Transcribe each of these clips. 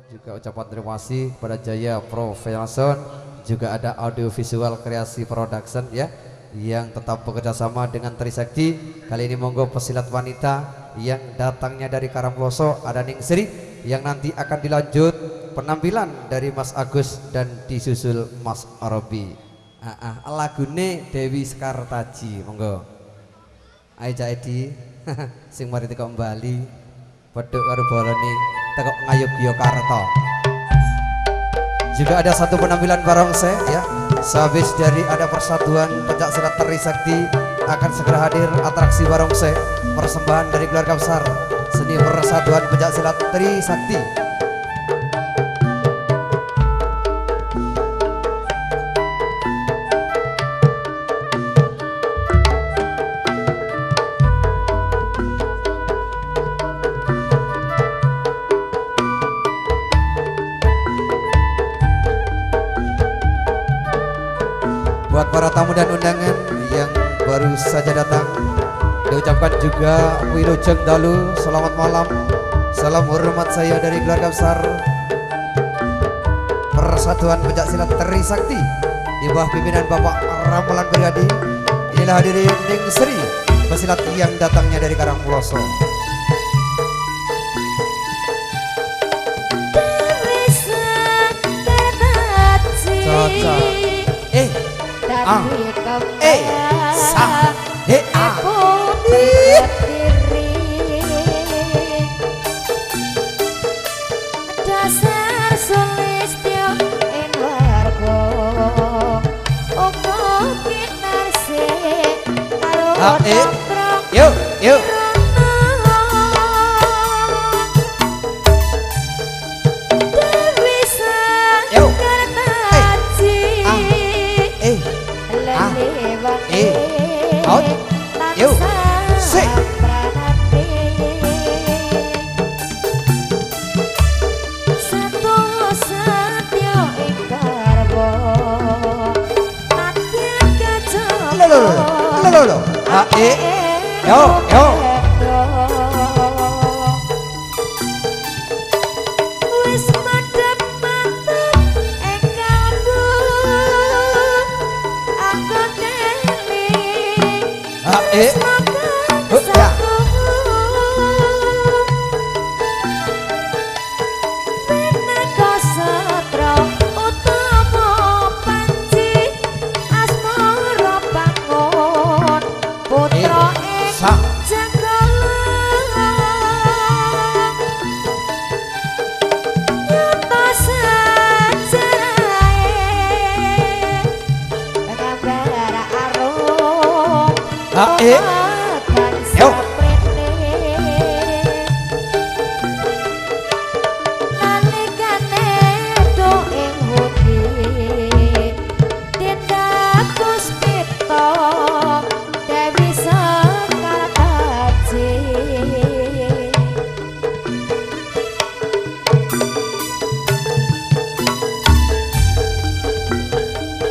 juga ucapan terima kasih kepada Jaya Profession, juga ada audiovisual kreasi production ya, yang tetap bekerja sama dengan Trisakti. Kali ini monggo pesilat wanita yang datangnya dari Karangploso, ada Ning Sri, yang nanti akan dilanjut penampilan dari Mas Agus dan disusul Mas Arabi. Lagune Dewi Sekartaji, monggo. Ayo Cak Edi, sing mari teko Bali, peduk karo bolone teko Ngayogyakarta. Juga ada satu penampilan barongsai ya. Sehabis dari ada persatuan pencak silat Trisakti akan segera hadir atraksi barongsai, persembahan dari keluarga besar seni persatuan pencak silat Trisakti. Buat para tamu dan undangan yang baru saja datang, diucapkan juga Wilujeng Dalu, selamat malam, salam hormat saya dari keluarga besar Persatuan Pencak Silat Trisakti di bawah pimpinan Bapak Ramalan Brigadi. Inilah hadirin Ning Sri, pesilat yang datangnya dari Karangploso. Cocok. Sa dasar sulistyo ing warga opo kinarse karo yuk yuk yo yo wis madhep mantep ing kalbu aku dening yo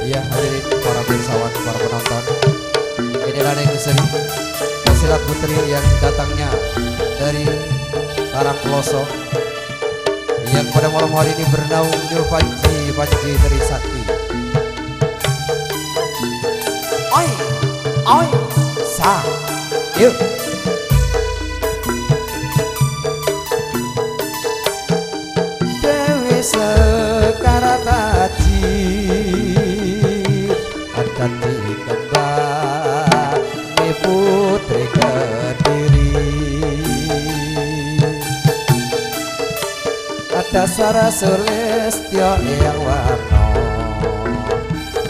ya hadirin para pirsawan, para penonton, inilah Ning Sri, pesilat putri yang datangnya dari Karangploso, yang pada malam hari ini bernaung di Panji Trisakti. Oi, oi, sa, yuk. Dewi Sekartaji akan dikembali putri Kediri, ada Sara Sulistyo yang warna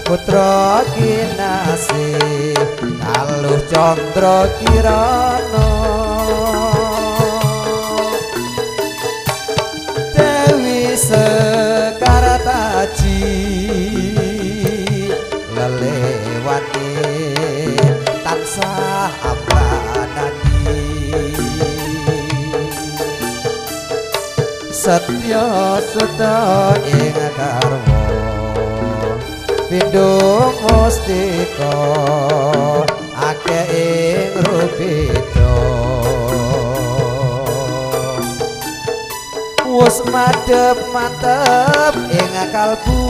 putra Kinasi Kaluh Condro Kirana, Dewi Sekartaji lelewati tansah abanadi, setya suta ing garwa pindho mustika akeh ing rupita wis madhep mantep ing kalbu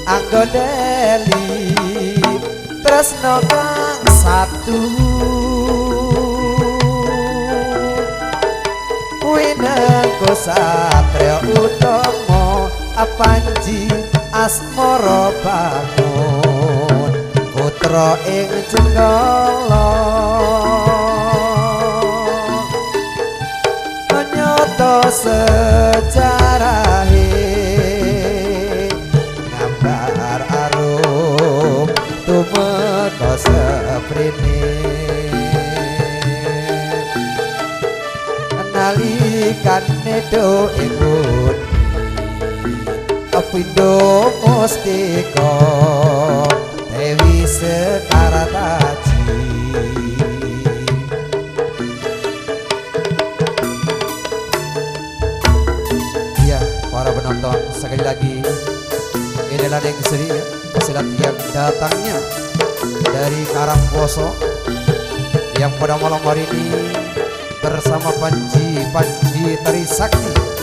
anggo deli tresno kang satu winengko satria utama Panji asmara bangun putra ing Jenggala nyata sejarahe gambar arum tumeka seprene nalikane do ikut apindo mustika Dewi Sekar Taji. Ya para penonton sekali lagi inilah Deng Sri ya, pesilat yang datangnya dari Karangposo yang pada malam hari ini bersama Panji Trisakti.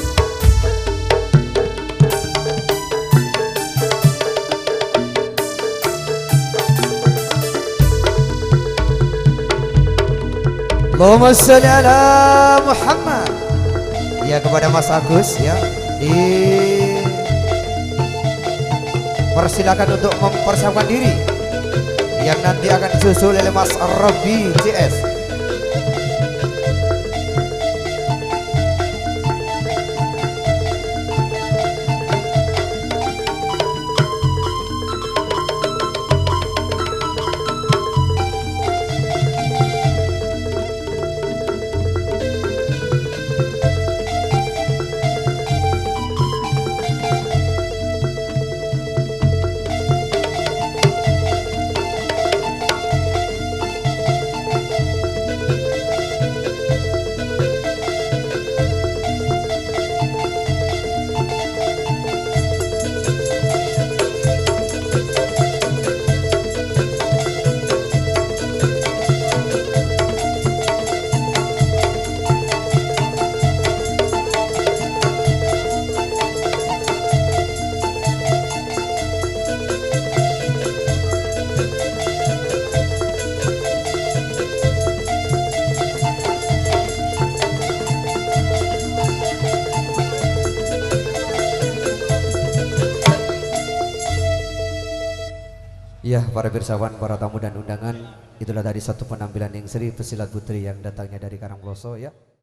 Allahumma sholli ala Muhammad. Ya kepada Mas Agus ya persilakan untuk mempersiapkan diri yang nanti akan disusul oleh Mas Robi CS. Ya para pirsawan, para tamu dan undangan, itulah tadi satu penampilan yang seri pesilat putri yang datangnya dari Karangploso ya.